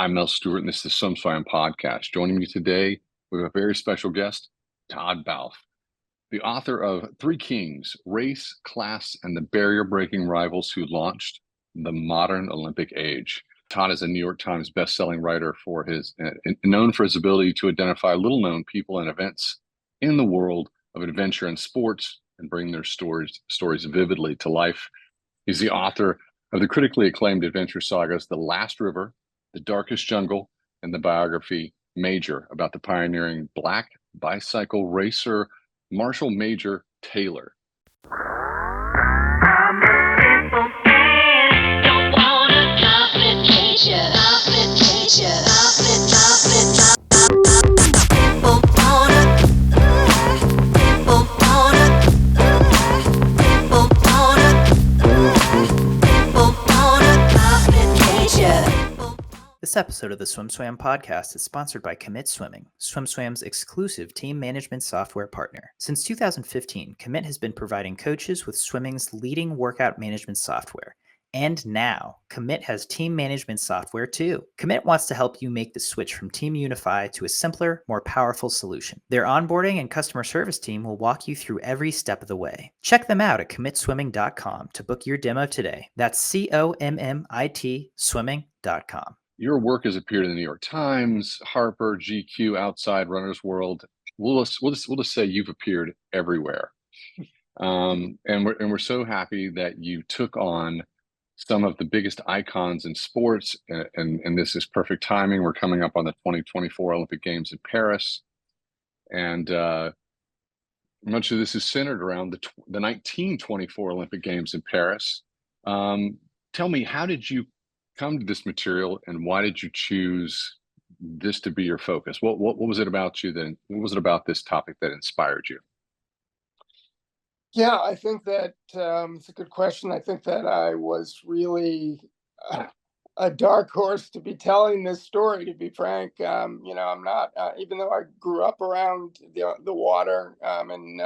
I'm Mel Stewart, and this is the SwimSwam Podcast. Joining me today, we have a very special guest, Todd Balf, the author of Three Kings, Race, Class, and the Barrier-Breaking Rivals Who Launched the Modern Olympic Age. Todd is a New York Times best-selling writer known for his ability to identify little-known people and events in the world of adventure and sports and bring their stories vividly to life. He's the author of the critically acclaimed adventure sagas, The Last River, The Darkest Jungle, and the biography Major about the pioneering Black bicycle racer Marshall Major Taylor. This episode of the SwimSwam Podcast is sponsored by Commit Swimming, SwimSwam's exclusive team management software partner. Since 2015, Commit has been providing coaches with swimming's leading workout management software. And now, Commit has team management software too. Commit wants to help you make the switch from Team Unify to a simpler, more powerful solution. Their onboarding and customer service team will walk you through every step of the way. Check them out at commitswimming.com to book your demo today. That's COMMIT swimming.com. Your work has appeared in the New York Times, Harper, GQ, Outside, Runner's World. We'll just say you've appeared everywhere, and we're so happy that you took on some of the biggest icons in sports, and this is perfect timing. We're coming up on the 2024 Olympic Games in Paris, and much of this is centered around the 1924 Olympic Games in Paris. Tell me, how did you come to this material, and why did you choose this to be your focus? What was it about you then? What was it about this topic that inspired you? Yeah, I think that it's a good question. I think that I was really a dark horse to be telling this story, to be frank. I'm not, even though I grew up around the water in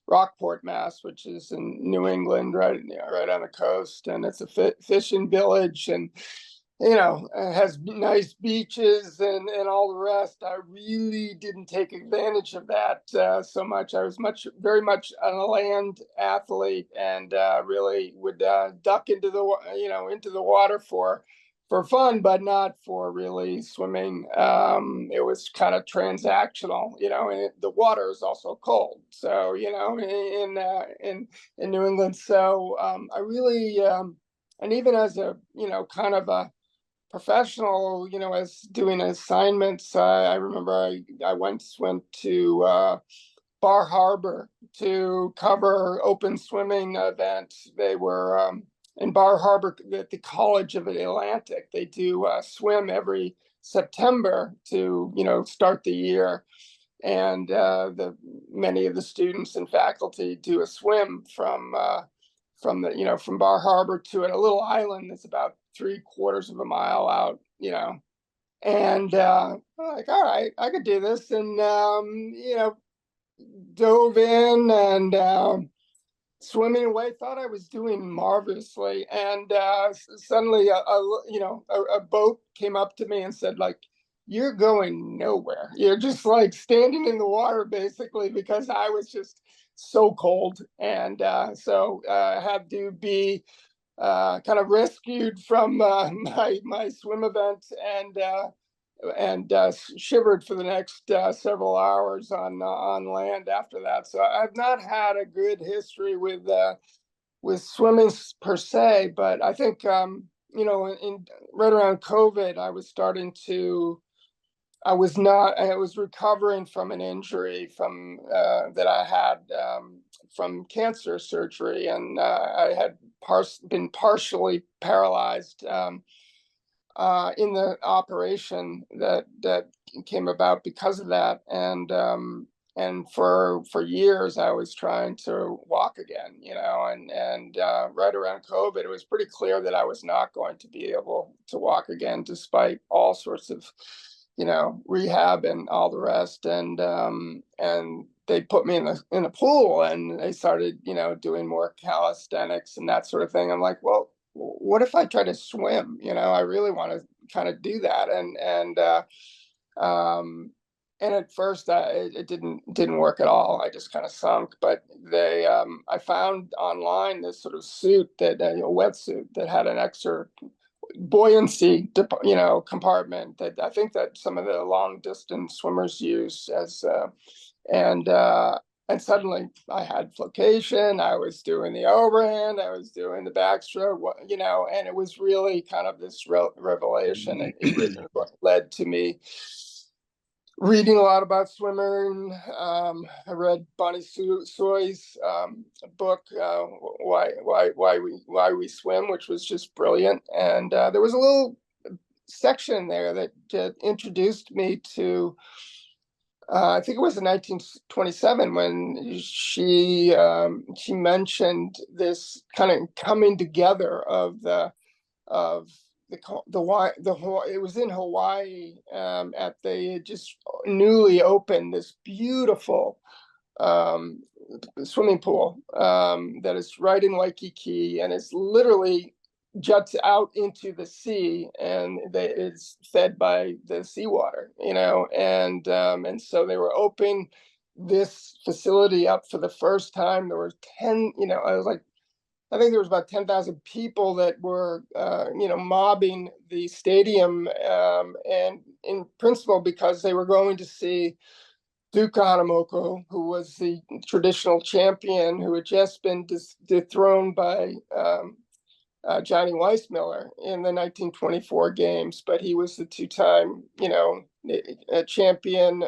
Rockport, Mass, which is in New England, right on the coast, and it's a fishing village, and it has nice beaches and all the rest. I really didn't take advantage of that so much. I was very much a land athlete, and really would duck into the water for fun, but not for really swimming. It was kind of transactional, and the water is also cold. So, in New England. So I really, and even as a, kind of a professional, as doing assignments, I remember I went to Bar Harbor to cover open swimming events. They were in Bar Harbor at the College of the Atlantic. They do swim every September to, start the year. And many of the students and faculty do a swim from Bar Harbor to a little island that's about 3/4 of a mile out, and I'm like, all right, I could do this. And, dove in and swimming away, thought I was doing marvelously. And suddenly a boat came up to me and said, like, you're going nowhere. You're just like standing in the water, basically, because I was just so cold. And so I had to be kind of rescued from my swim event, and shivered for the next several hours on land after that. So I've not had a good history with swimming per se, but I think right around COVID, I was recovering from an injury that I had from cancer surgery, and I had been partially paralyzed in the operation that came about because of that. And for years I was trying to walk again, and right around COVID, it was pretty clear that I was not going to be able to walk again, despite all sorts of rehab and all the rest. And they put me in a pool, and they started, doing more calisthenics and that sort of thing. I'm like, well, what if I try to swim? I really want to kind of do that. And at first it didn't work at all. I just kind of sunk. But I found online this sort of suit that a wetsuit that had an extra buoyancy compartment that I think that some of the long distance swimmers use and suddenly I had flotation, I was doing the overhand, I was doing the backstroke, and it was really kind of this revelation. It led to me reading a lot about swimming. I read Bonnie Soy's book, Why We Swim, which was just brilliant. And there was a little section there that introduced me to, I think it was in 1927 when she mentioned this kind of coming together of it was in Hawaii at they just newly opened this beautiful swimming pool that is right in Waikiki, and it's literally juts out into the sea, and it's fed by the seawater, and so they were opening this facility up for the first time. There were 10, I think there was about 10,000 people that were, mobbing the stadium, and in principle because they were going to see Duke Hanamoku, who was the traditional champion, who had just been dethroned by Johnny Weissmuller in the 1924 games, but he was the two-time, champion,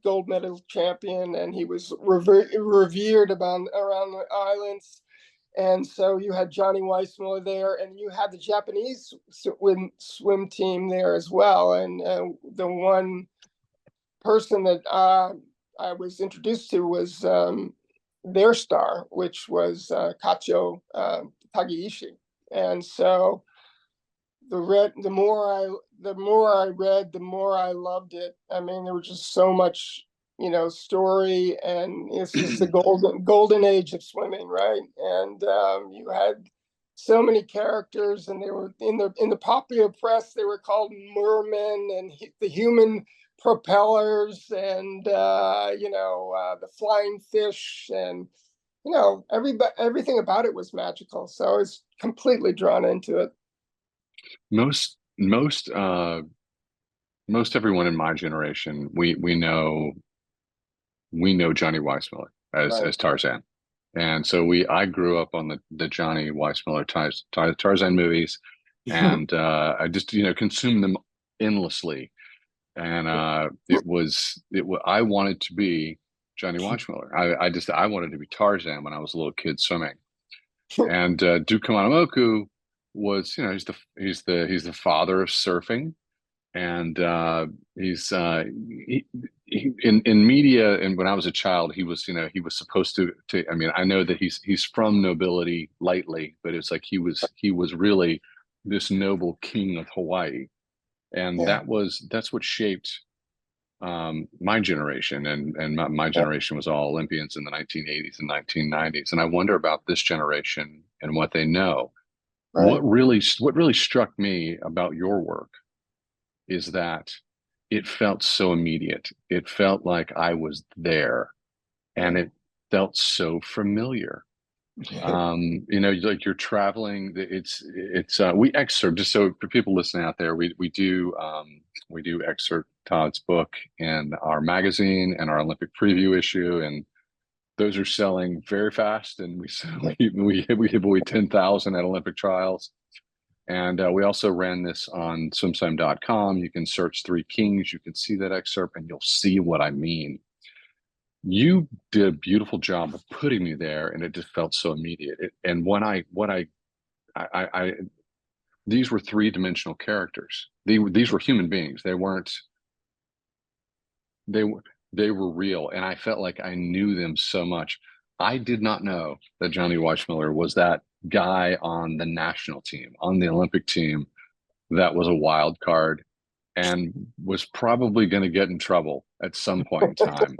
gold medal champion, and he was revered around the islands. And so you had Johnny Weissmuller there, and you had the Japanese swim team there as well. And the one person that I was introduced to was their star, which was Kachio Tageishi. And so the more I read, the more I loved it. I mean, there was just so much, story, and this is the golden age of swimming, right? And you had so many characters, and they were in the popular press, they were called mermen and the human propellers, and the flying fish, and everything about it was magical. So I was completely drawn into it. Most everyone in my generation, we know Johnny Weissmuller as Tarzan, and so I grew up on the Johnny Weissmuller Tarzan movies, and I just consumed them endlessly, and I wanted to be Johnny Weissmuller. I wanted to be Tarzan when I was a little kid swimming. And Duke Hanamoku was, he's the father of surfing, and he's in media. And when I was a child, he was supposed to. I mean, I know that he's from nobility lightly, but it's like he was really this noble king of Hawaii, and that's what shaped my generation, and my generation was all Olympians in the 1980s and 1990s. And I wonder about this generation and what they know. What really struck me about your work is that it felt so immediate. It felt like I was there, and it felt so familiar. Like you're traveling. We excerpt, just so for people listening out there, we do excerpt Todd's book in our magazine and our Olympic preview issue, and those are selling very fast. And we give away 10,000 at Olympic trials. And we also ran this on SwimSwam.com. You can search Three Kings. You can see that excerpt, and you'll see what I mean. You did a beautiful job of putting me there, and it just felt so immediate. And these were three-dimensional characters. These were human beings. They weren't. They were real, and I felt like I knew them so much. I did not know that Johnny Weissmuller was that guy on the national team, on the Olympic team, that was a wild card and was probably going to get in trouble at some point in time.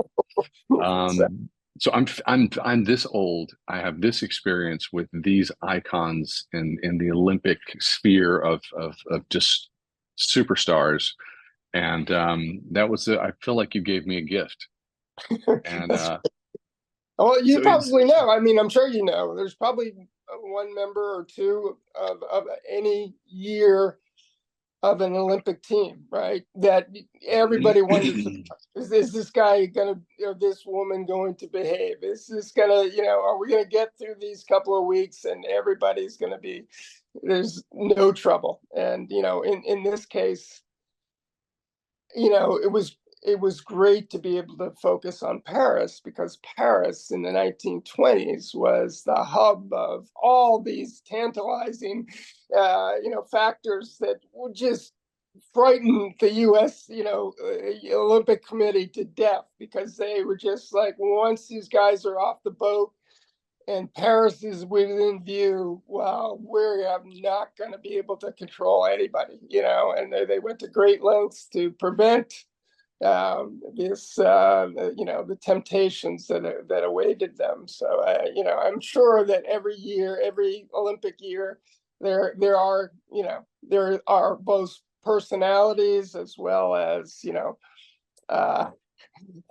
So I'm this old. I have this experience with these icons in the Olympic sphere of just superstars, and that was I feel like you gave me a gift, and Well, you so it's probably know. I mean, I'm sure you know. There's probably one member or two of any year of an Olympic team, right? That everybody wonders, is this guy gonna, this woman going to behave? Is this gonna, are we gonna get through these couple of weeks and everybody's gonna be, there's no trouble. And, in this case, it was great to be able to focus on Paris, because Paris in the 1920s was the hub of all these tantalizing, factors that would just frighten the U.S., Olympic Committee to death, because they were just like, once these guys are off the boat and Paris is within view, well, we're not going to be able to control anybody, and they went to great lengths to prevent the temptations that awaited them. So, I'm sure that every year, every Olympic year, there are both personalities as well as, there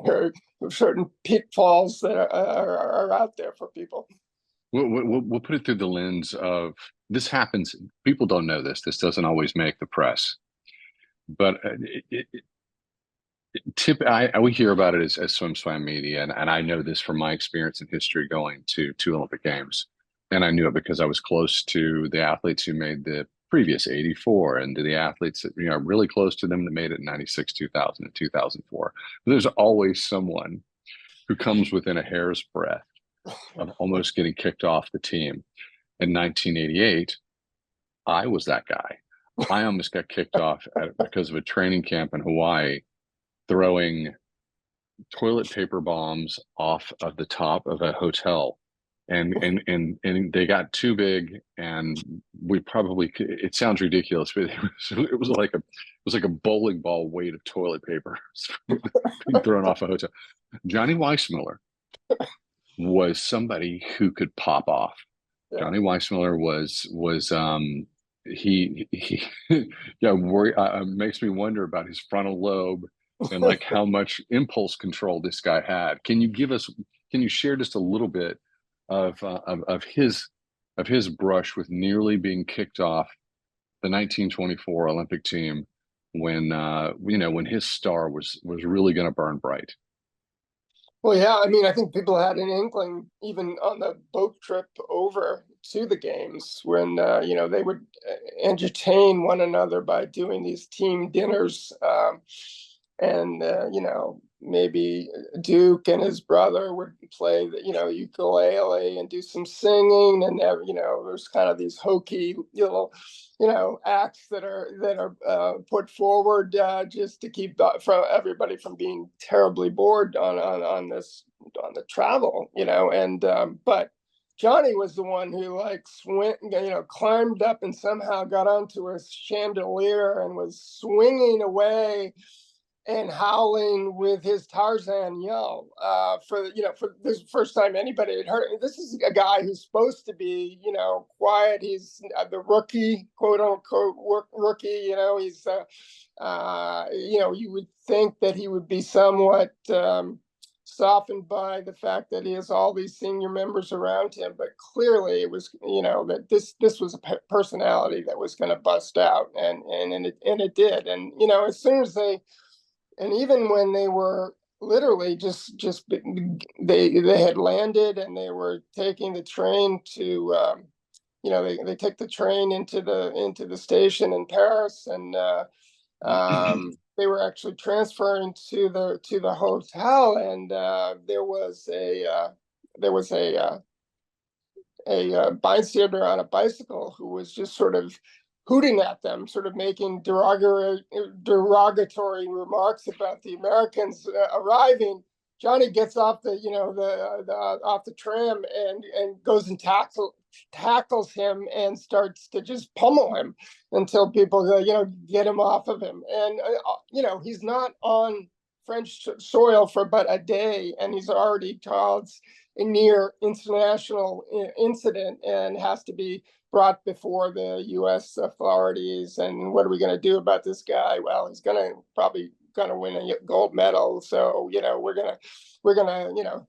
are certain pitfalls that are out there for people. we'll put it through the lens of this happens. People don't know this. This doesn't always make the press, but we hear about it as SwimSwam media, and I know this from my experience in history going to two Olympic Games, and I knew it because I was close to the athletes who made the previous 84, and to the athletes that really close to them that made it in 96, 2000, and 2004. But there's always someone who comes within a hair's breadth of almost getting kicked off the team. In 1988, I was that guy. I almost got kicked off because of a training camp in Hawaii, throwing toilet paper bombs off of the top of a hotel, and they got too big, and we probably, it sounds ridiculous, but it was like a bowling ball weight of toilet paper being thrown off a hotel. Johnny Weissmuller was somebody who could pop off. Yeah. Johnny Weissmuller was he makes me wonder about his frontal lobe and like how much impulse control this guy had. Can you share just a little bit of his brush with nearly being kicked off the 1924 Olympic team when when his star was really going to burn bright? Well, yeah, I mean, I think people had an inkling even on the boat trip over to the games when, they would entertain one another by doing these team dinners. And, maybe Duke and his brother would play the, ukulele and do some singing. And, there's kind of these hokey little, acts that are put forward just to keep everybody from being terribly bored on the travel, and but Johnny was the one who climbed up and somehow got onto a chandelier and was swinging away and howling with his Tarzan yell for this first time anybody had heard it. This is a guy who's supposed to be, quiet. He's the rookie, quote unquote rookie. He's, you would think that he would be somewhat softened by the fact that he has all these senior members around him. But clearly it was, that this was a personality that was going to bust out, and it did. And, as soon as and even when they were literally they had landed and they were taking the train to, they take the train into the station in Paris, and they were actually transferring to the hotel, and there was a bystander on a bicycle who was just sort of hooting at them, sort of making derogatory remarks about the Americans arriving. Johnny gets off off the tram and goes and tackles him and starts to just pummel him until people get him off of him. And he's not on French soil for but a day, and he's already caused a near international incident and has to be brought before the U.S. authorities. And what are we going to do about this guy? Well, he's probably going to win a gold medal. So, we're going to,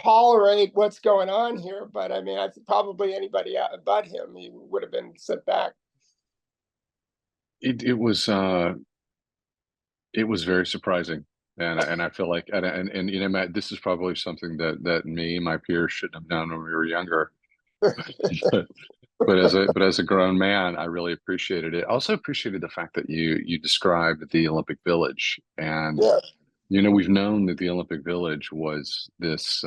tolerate what's going on here. But I mean, probably anybody but him, he would have been set back. It was very surprising. And I feel like, and Matt, this is probably something that me and my peers shouldn't have done when we were younger. But as a grown man, I really appreciated it. I also appreciated the fact that you described the Olympic Village, and we've known that the Olympic Village was this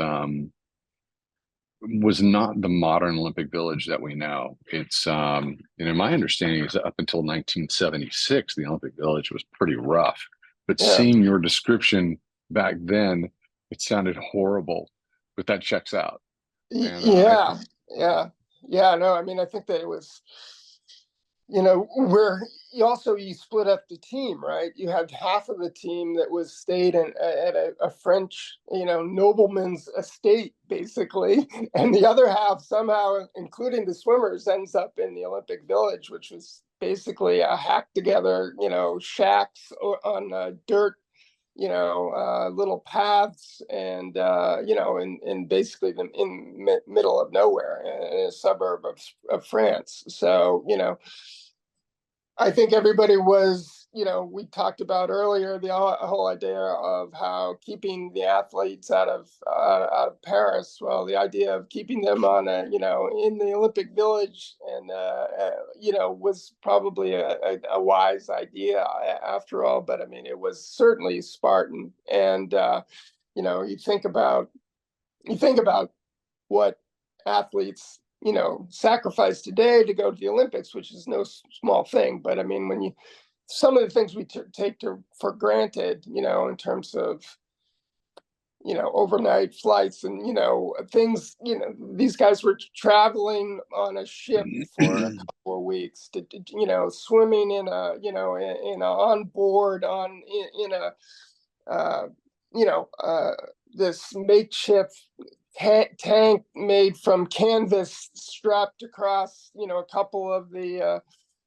was not the modern Olympic Village that we know. It's my understanding is that up until 1976, the Olympic Village was pretty rough. But seeing your description back then, it sounded horrible, but that checks out. And, no, I mean, I think that it was, where you split up the team, right? You had half of the team that stayed at a French, nobleman's estate, basically. And the other half somehow, including the swimmers, ends up in the Olympic Village, which was basically a hacked together, shacks on dirt, little paths, and in basically the middle of nowhere in a suburb of France. So I think everybody was, we talked about earlier the whole idea of how keeping the athletes out of Paris. Well, the idea of keeping them on in the Olympic Village and was probably a wise idea after all. But I mean, it was certainly Spartan. And you think about what athletes sacrifice today to go to the Olympics, which is no small thing. But I mean, some of the things we take for granted, in terms of, overnight flights and, things, these guys were traveling on a ship for a couple of weeks to swimming in on board this makeshift tank made from canvas strapped across, a couple of the,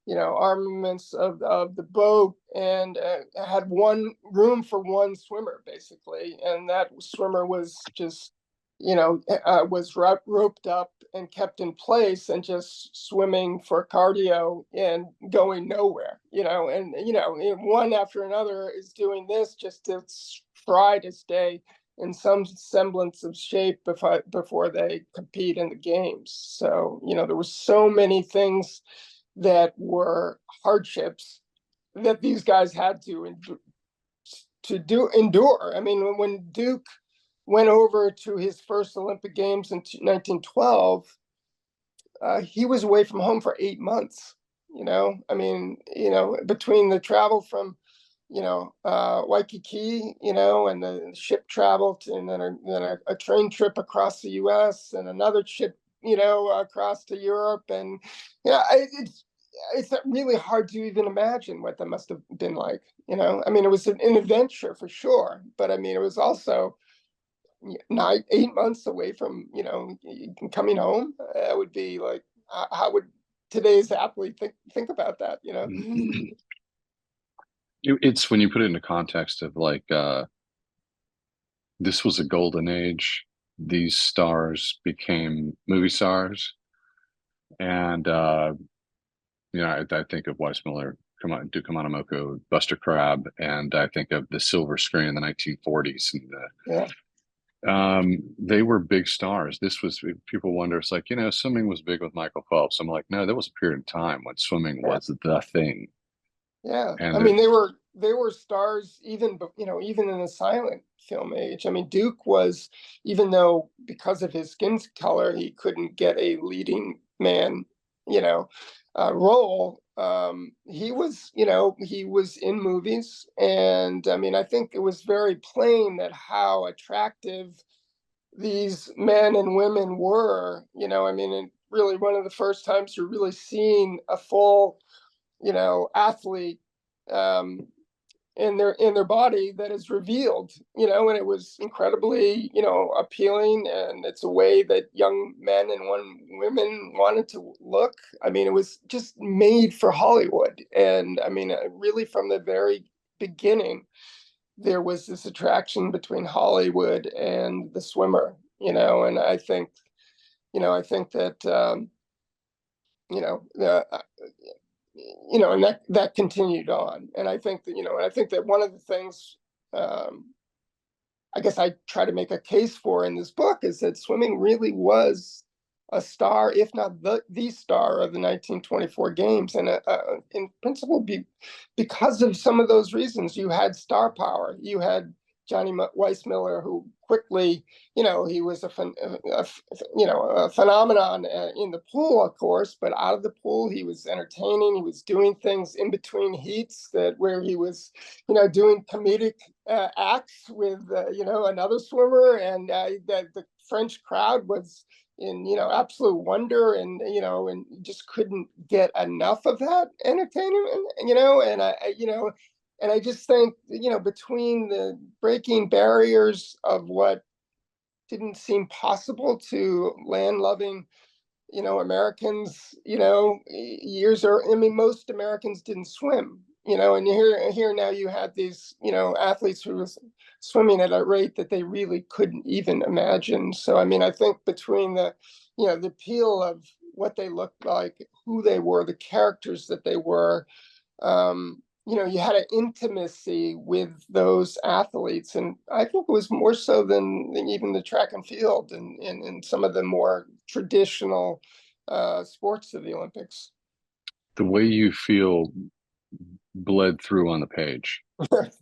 armaments of the boat, and had one room for one swimmer, basically. And that swimmer was just, was roped up and kept in place and just swimming for cardio and going nowhere, and, one after another is doing this just to try to stay in some semblance of shape before they compete in the games. So, there were so many things that were hardships that these guys had to endure. I mean, when Duke went over to his first Olympic Games in 1912, he was away from home for 8 months. I mean, between the travel from Waikiki, and the ship travel and then a train trip across the U.S. and another ship, across to Europe. And, it's really hard to even imagine what that must have been like, I mean, it was an adventure for sure, but I mean, it was also 8 months away from, coming home. It would be like, how would today's athlete think about that, It's when you put it into context of like, this was a golden age. These stars became movie stars. And, I think of Weissmuller, Duke Kamanamoku, Buster Crabbe, and I think of the silver screen in the 1940s. And they were big stars. This was, people wonder, it's like, swimming was big with Michael Phelps. I'm like, no, there was a period of time when swimming was the thing. Yeah, and I mean, they were stars even in the silent film age. I mean, Duke was, even though because of his skin color he couldn't get a leading man, role. He was in movies, and I mean, I think it was very plain that how attractive these men and women were. I mean, and really one of the first times you're really seeing a full athlete, in their body that is revealed, and it was incredibly, appealing, and it's a way that young men and women wanted to look. I mean, it was just made for Hollywood. And I mean, really from the very beginning, there was this attraction between Hollywood and the swimmer, and I think that, and that continued on. And I think that one of the things, I guess I try to make a case for in this book, is that swimming really was a star, if not the star of the 1924 games. And in principle, because of some of those reasons. You had star power. You had Johnny Weissmuller, who quickly, he was a phenomenon in the pool, of course, but out of the pool, he was entertaining. He was doing things in between heats where he was, doing comedic acts with, another swimmer, and that the French crowd was in, absolute wonder, and, and just couldn't get enough of that entertainment, and I just think, between the breaking barriers of what didn't seem possible to land-loving, Americans, most Americans didn't swim, and here now you had these, athletes who was swimming at a rate that they really couldn't even imagine. So, I mean, I think between the appeal of what they looked like, who they were, the characters that they were, you had an intimacy with those athletes. And I think it was more so than even the track and field and some of the more traditional sports of the Olympics. The way you feel bled through on the page.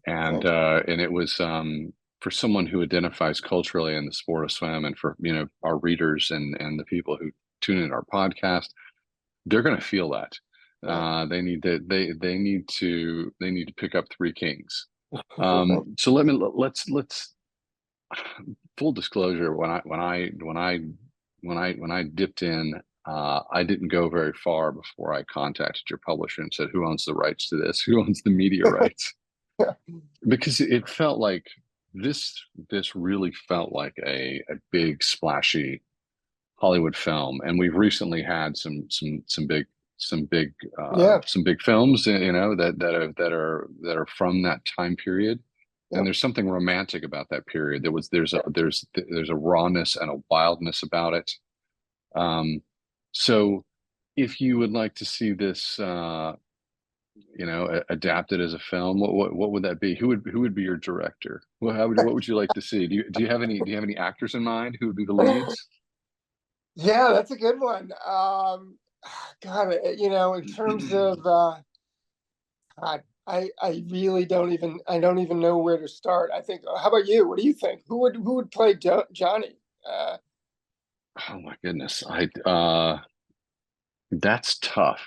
And it was, for someone who identifies culturally in the sport of swim, and for, our readers and the people who tune in our podcast, they're going to feel that. They need to pick up Three Kings. So let's full disclosure. When I dipped in, I didn't go very far before I contacted your publisher and said, who owns the rights to this? Who owns the media rights? Because it felt like this really felt like a big splashy Hollywood film. And we've recently had some big films, that are from that time period. And there's something romantic about that period. There's a rawness and a wildness about it. So if you would like to see this, adapted as a film, what would that be? Who would be your director? What would you like to see? Do you have any actors in mind who would be the leads? Yeah, that's a good one. God, in terms of, God, I really don't even know where to start. I think, how about you? What do you think? Who would play Johnny? Oh my goodness. That's tough.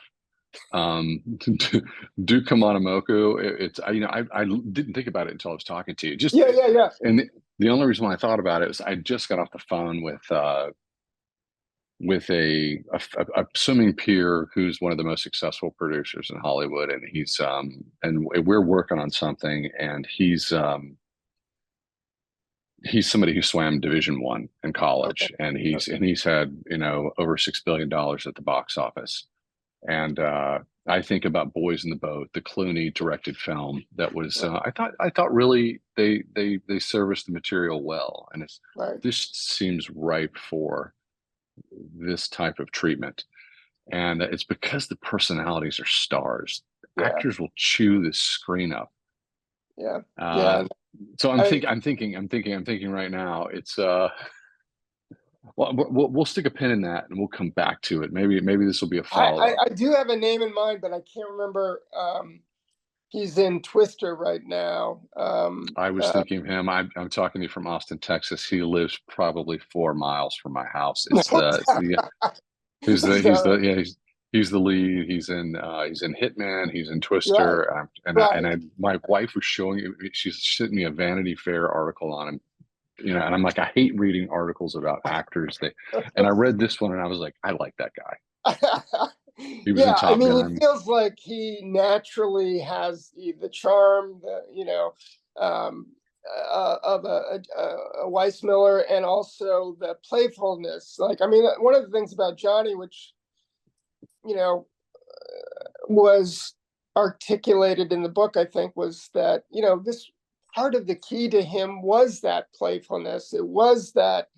Duke Kamanamoku. It's I didn't think about it until I was talking to you. Yeah. And the only reason why I thought about it was I just got off the phone with a swimming peer who's one of the most successful producers in Hollywood, and he's and we're working on something, and he's somebody who swam Division I in college, and he's had over $6 billion at the box office. And I think about Boys in the Boat, the Clooney directed film that was I thought really they serviced the material well, and this seems ripe for this type of treatment. And it's because the personalities are stars. Actors will chew the screen up. So I'm thinking right now, it's well, we'll stick a pin in that and we'll come back to it. Maybe this will be a follow-up. I do have a name in mind, but I can't remember. He's in Twister right now. I was thinking of him. I'm talking to you from Austin, Texas. He lives probably 4 miles from my house. He's the lead. He's in Hitman. He's in Twister. My wife was showing. She's sent me a Vanity Fair article on him. And I'm like, I hate reading articles about actors. And I read this one, and I was like, I like that guy. He was in Yeah, I Top mean, Gun. it feels like he naturally has the charm, of a Weissmuller, and also the playfulness. Like, I mean, one of the things about Johnny, which, you know, was articulated in the book, I think, was that, this part of the key to him was that playfulness. It was that,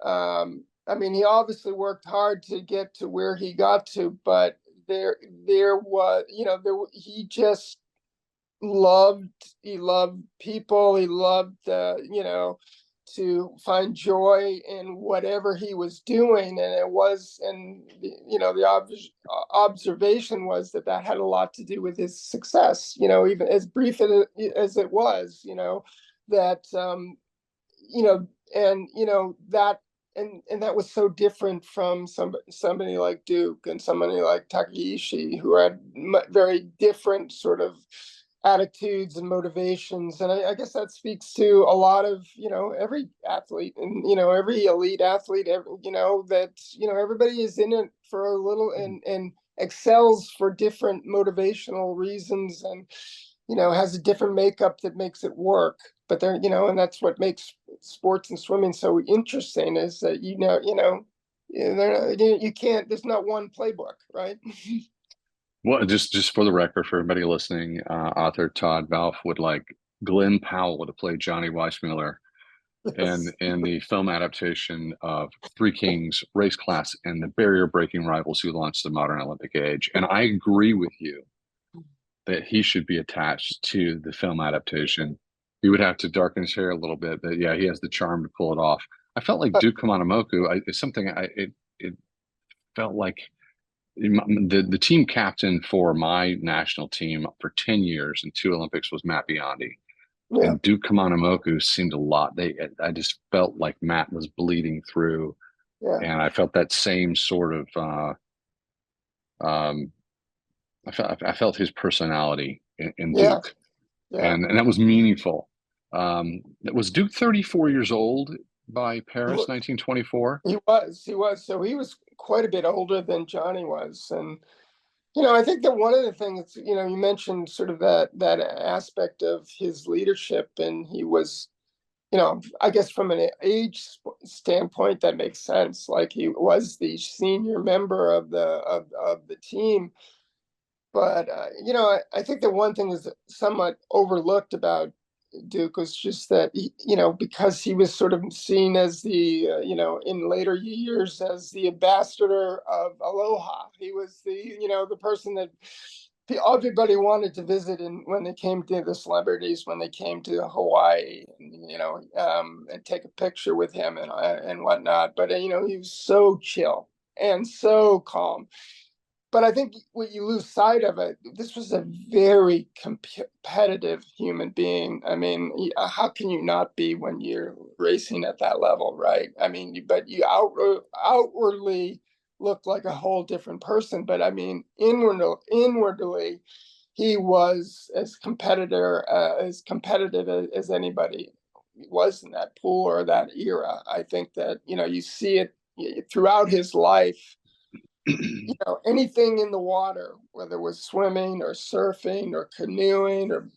I mean, he obviously worked hard to get to where he got to, but there was, he just loved people. He loved, to find joy in whatever he was doing. And the observation was that had a lot to do with his success, even as brief as it was, that, and that was so different from somebody like Duke and somebody like Takeishi, who had very different sort of attitudes and motivations. And I guess that speaks to a lot of, every athlete, and, every elite athlete, everybody is in it for a little, and excels for different motivational reasons, and, has a different makeup that makes it work. But they're, and that's what makes sports and swimming so interesting, is that, you can't, there's not one playbook, right? Well, just for the record, for everybody listening, author Todd Balf would like Glenn Powell to play Johnny Weissmuller Yes. in the film adaptation of Three Kings, Race Class, and the Barrier Breaking Rivals Who Launched the Modern Olympic Age. And I agree with you that he should be attached to the film adaptation. He would have to darken his hair a little bit, but yeah, he has the charm to pull it off. I felt like Duke Kamanamoku. It felt like the team captain for my national team for 10 years and 2 Olympics was Matt Biondi. Yeah. And Duke Kamanamoku seemed a lot. I just felt like Matt was bleeding through, Yeah. and I felt that same sort of. I felt his personality in Yeah. Duke, Yeah. and that was meaningful. Was Duke 34 years old by Paris 1924? He was. So he was quite a bit older than Johnny was. And, I think that one of the things, you mentioned sort of that aspect of his leadership, and he was, I guess from an age standpoint, that makes sense. Like, he was the senior member of the team. But, I think that one thing is somewhat overlooked about Duke was just that, because he was sort of seen as the, in later years, as the ambassador of Aloha. He was the person that everybody wanted to visit, and when they came to the celebrities, when they came to Hawaii, and take a picture with him and whatnot. But, he was so chill and so calm. But I think what you lose sight of it, this was a very competitive human being. I mean, how can you not be when you're racing at that level, right? I mean, but you outwardly look like a whole different person. But I mean, inwardly, he was as competitive as anybody was in that pool or that era. I think that, you see it throughout his life. Anything in the water, whether it was swimming or surfing or canoeing, or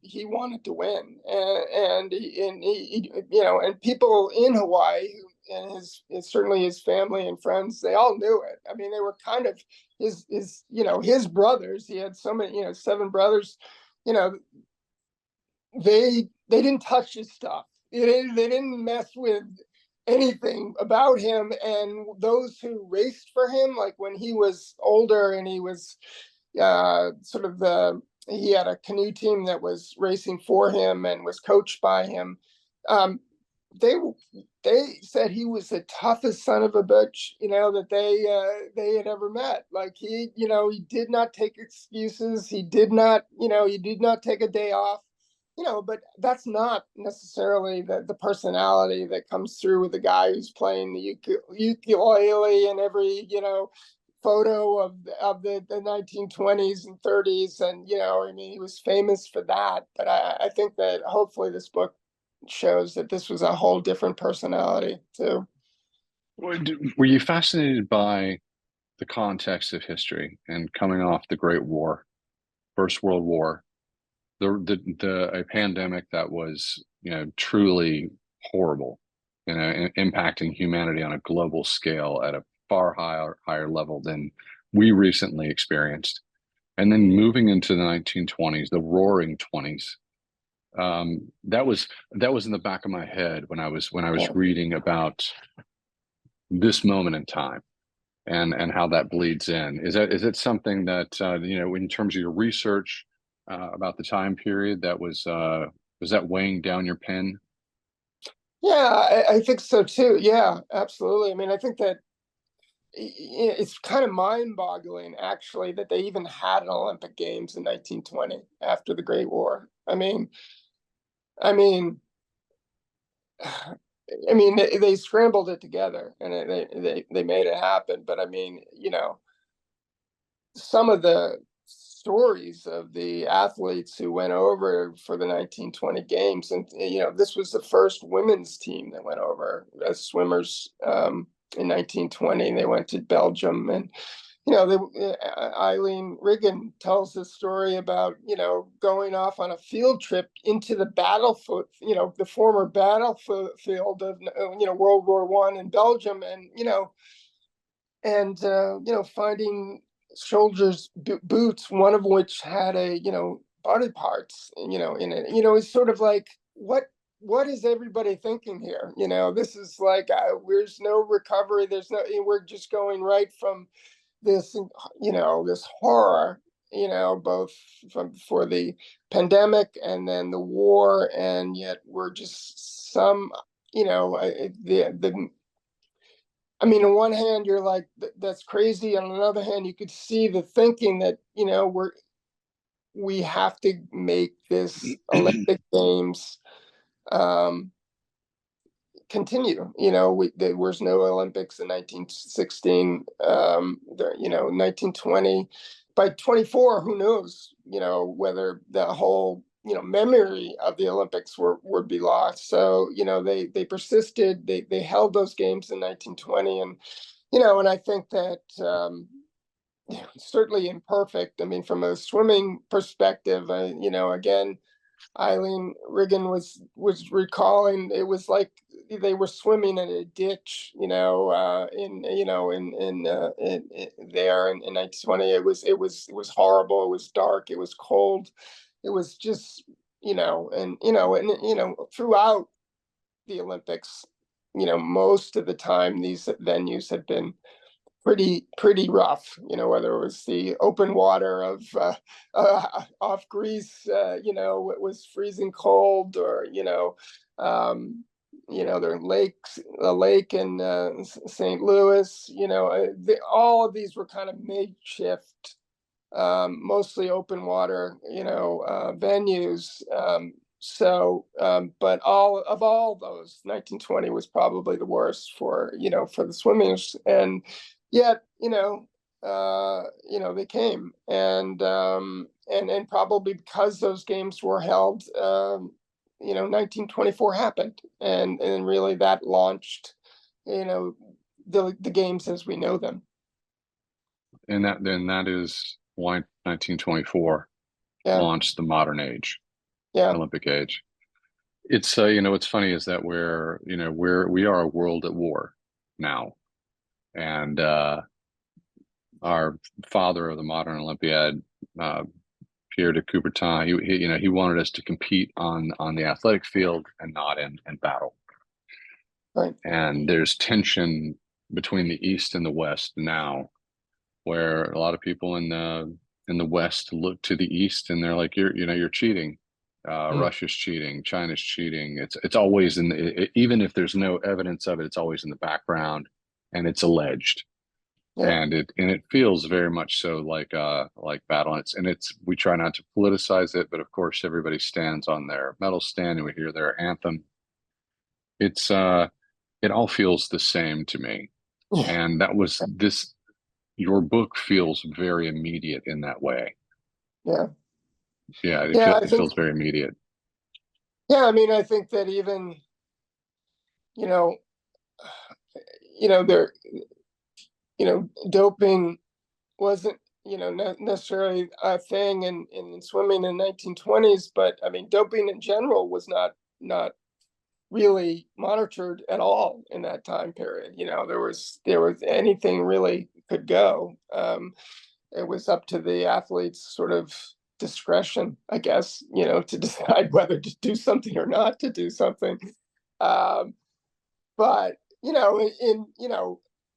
he wanted to win, and and people in Hawaii, and certainly his family and friends, they all knew it. I mean, they were kind of his brothers. He had so many, 7 brothers. They didn't touch his stuff. They didn't mess with anything about him. And those who raced for him, like when he was older and he was he had a canoe team that was racing for him and was coached by him. They said he was the toughest son of a bitch, that they had ever met. Like, he did not take excuses. He did not take a day off. But that's not necessarily the personality that comes through with the guy who's playing the ukulele in every, photo of the 1920s and 30s. And, I mean, he was famous for that. But I think that hopefully this book shows that this was a whole different personality too. Were you fascinated by the context of history and coming off the Great War, First World War, a pandemic that was, truly horrible, impacting humanity on a global scale at a far higher level than we recently experienced. And then moving into the 1920s, the Roaring '20s, that was in the back of my head when I was reading about this moment in time and how that bleeds in. Is it something that in terms of your research about the time period, that was that weighing down your pen? Yeah, I think so too. Yeah, absolutely. I mean, I think that it's kind of mind-boggling, actually, that they even had an Olympic Games in 1920 after the Great War. I mean, they scrambled it together and they made it happen. But I mean, some of the stories of the athletes who went over for the 1920 games, and this was the first women's team that went over as swimmers in 1920. They went to Belgium, and Eileen Riggin tells this story about going off on a field trip into the battlefield, the former battlefield of World War I in Belgium, and finding soldiers' boots, one of which had a body parts in it. It's sort of like, what is everybody thinking here? This is like, there's no recovery. We're just going right from this this horror, both for the pandemic and then the war, and yet we're just on one hand, you're like, that's crazy. On the other hand, you could see the thinking that, we have to make this Olympic Games continue. There was no Olympics in 1916, 1920. By 24, who knows, whether the whole memory of the Olympics would be lost. So they persisted. They held those games in 1920, and and I think that certainly imperfect. I mean, from a swimming perspective, again, Eileen Riggin was recalling, it was like they were swimming in a ditch, in there in 1920. It was horrible. It was dark. It was cold. It was just, throughout the Olympics, most of the time these venues had been pretty rough, whether it was the open water of off Greece, it was freezing cold, or there are a lake in St. Louis. All of these were kind of makeshift, mostly open water, venues. But all those, 1920 was probably the worst for the swimmers, and yet they came, and probably because those games were held, 1924 happened, and really that launched the games as we know them. And that is why 1924 launched the modern age, Olympic age. It's what's funny is that we are a world at war now, and our father of the modern Olympiad, Pierre de Coubertin, he wanted us to compete on the athletic field and not in battle. Right. And there's tension between the East and the West now, where a lot of people in the West look to the East and they're like, you're cheating. Russia's cheating, China's cheating. It's always even if there's no evidence of it, it's always in the background, and it's alleged. Yeah. And it feels very much so like battle. And we try not to politicize it, but of course everybody stands on their medal stand and we hear their anthem. It all feels the same to me. Yeah. And your book feels very immediate in that way. Yeah. Yeah, it feels very immediate. Yeah, I mean, I think that even, there, doping wasn't, necessarily a thing in swimming in the 1920s, but I mean, doping in general was not really monitored at all in that time period. There was anything really could go. It was up to the athlete's sort of discretion, I guess, to decide whether to do something or not to do something. But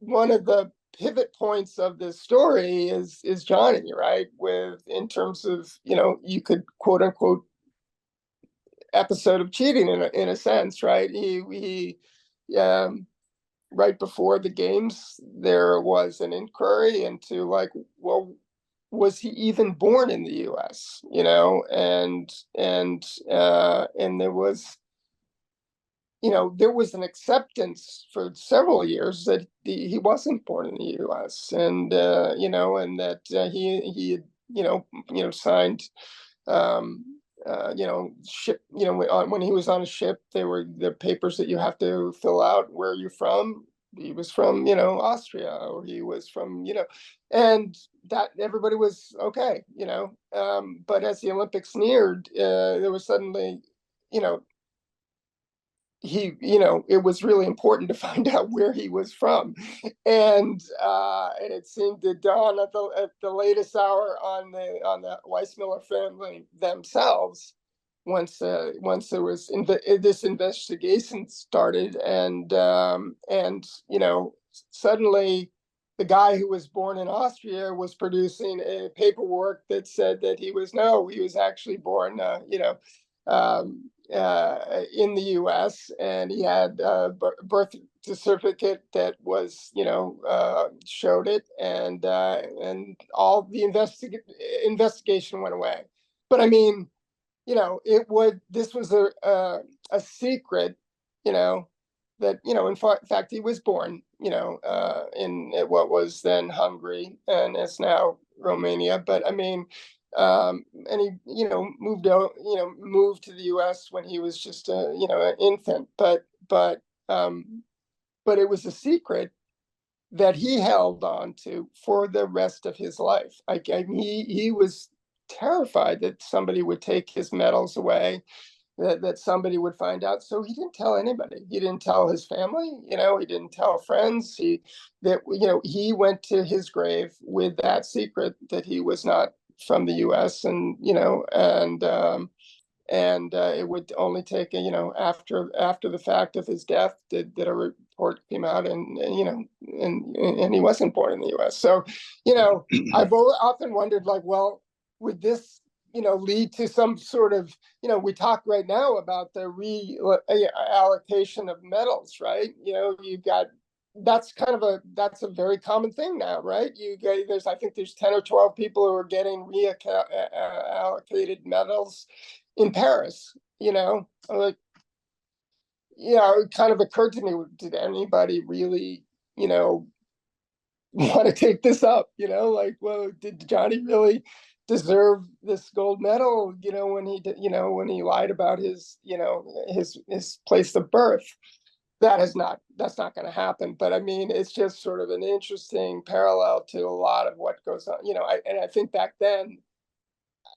one of the pivot points of this story is Johnny, right? In terms of, you could quote unquote episode of cheating in a sense, right? He right before the games, there was an inquiry into like, well, was he even born in the US? And there was, there was an acceptance for several years that he wasn't born in the U.S. and and that he had signed ship, when he was on a ship, there were the papers that you have to fill out. Where you're from? He was from Austria, or he was from and that everybody was okay, but as the Olympics neared, there was suddenly it was really important to find out where he was from, and it seemed to dawn at the latest hour on the Weissmuller family themselves once there was this investigation started, and suddenly the guy who was born in Austria was producing a paperwork that said that he was actually born in the U.S., and he had a birth certificate that was, showed it, and all the investigation went away. But I mean, this was a secret, that in fact he was born, in what was then Hungary, and it's now Romania. But I mean, and he moved to the US when he was just an infant, but it was a secret that he held on to for the rest of his life. He was terrified that somebody would take his medals away, that somebody would find out. So he didn't tell anybody. He didn't tell his family, he didn't tell friends. He went to his grave with that secret, that he was not from the US, and it would only take after the fact of his death that a report came out, and he wasn't born in the US. So I've often wondered, like, well, would this lead to some sort of, we talk right now about the reallocation of medals, right? You've got, that's a very common thing now, right? I think there's 10 or 12 people who are getting reallocated medals in Paris. Like, it kind of occurred to me, did anybody really want to take this up? Like, well, did Johnny really deserve this gold medal, when he lied about his his place of birth? That's not going to happen. But I mean, it's just sort of an interesting parallel to a lot of what goes on. I think back then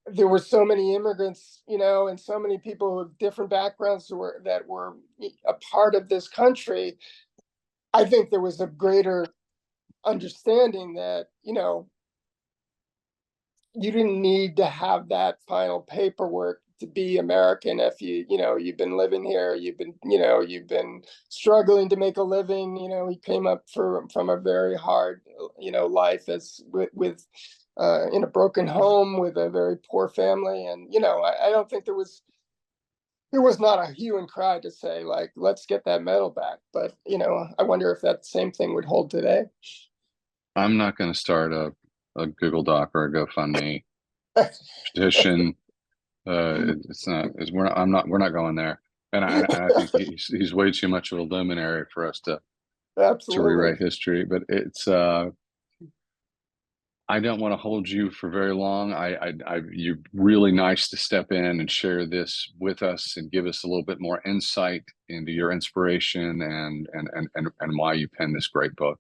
there were so many immigrants, and so many people with different backgrounds that were a part of this country. I think there was a greater understanding that, you didn't need to have that final paperwork to be American. If you've been living here, you've been struggling to make a living. He came up from a very hard, life with in a broken home with a very poor family, and I don't think there was not a hue and cry to say, like, let's get that medal back. But I wonder if that same thing would hold today. I'm not going to start a Google Doc or a GoFundMe petition. We're not going there. And I think he's way too much of a luminary for us to rewrite history. But it's I don't want to hold you for very long. You're really nice to step in and share this with us and give us a little bit more insight into your inspiration and why you penned this great book.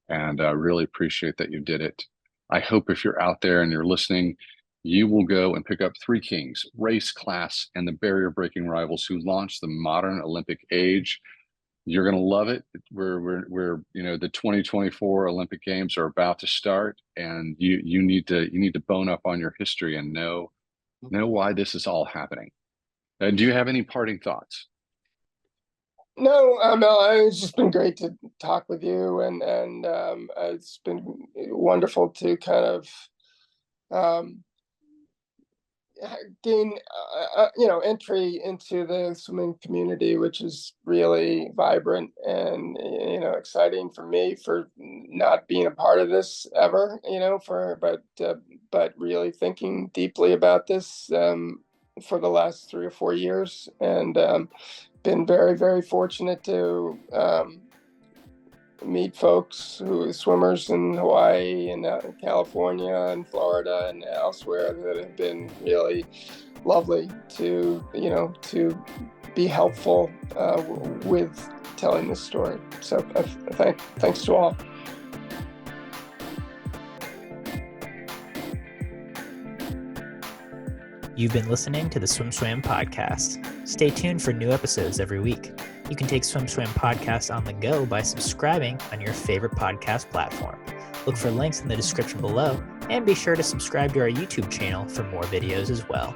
and really appreciate that you did it. I hope if you're out there and you're listening, you will go and pick up Three Kings, Race, Class, and the Barrier Breaking Rivals who launched the modern Olympic age. You're going to love it. We're the 2024 Olympic Games are about to start, and you need to bone up on your history and know why this is all happening. Do you have any parting thoughts? No, it's just been great to talk with you, and it's been wonderful to kind of gain entry into the swimming community, which is really vibrant and exciting for me, for not being a part of this ever, but really thinking deeply about this for the last 3 or 4 years, and been very, very fortunate to meet swimmers in Hawaii and California and Florida and elsewhere that have been really lovely to be helpful with telling this story. So thanks to all. You've been listening to the SwimSwam Podcast. Stay tuned for new episodes every week. You can take SwimSwam Podcast on the go by subscribing on your favorite podcast platform. Look for links in the description below, and be sure to subscribe to our YouTube channel for more videos as well.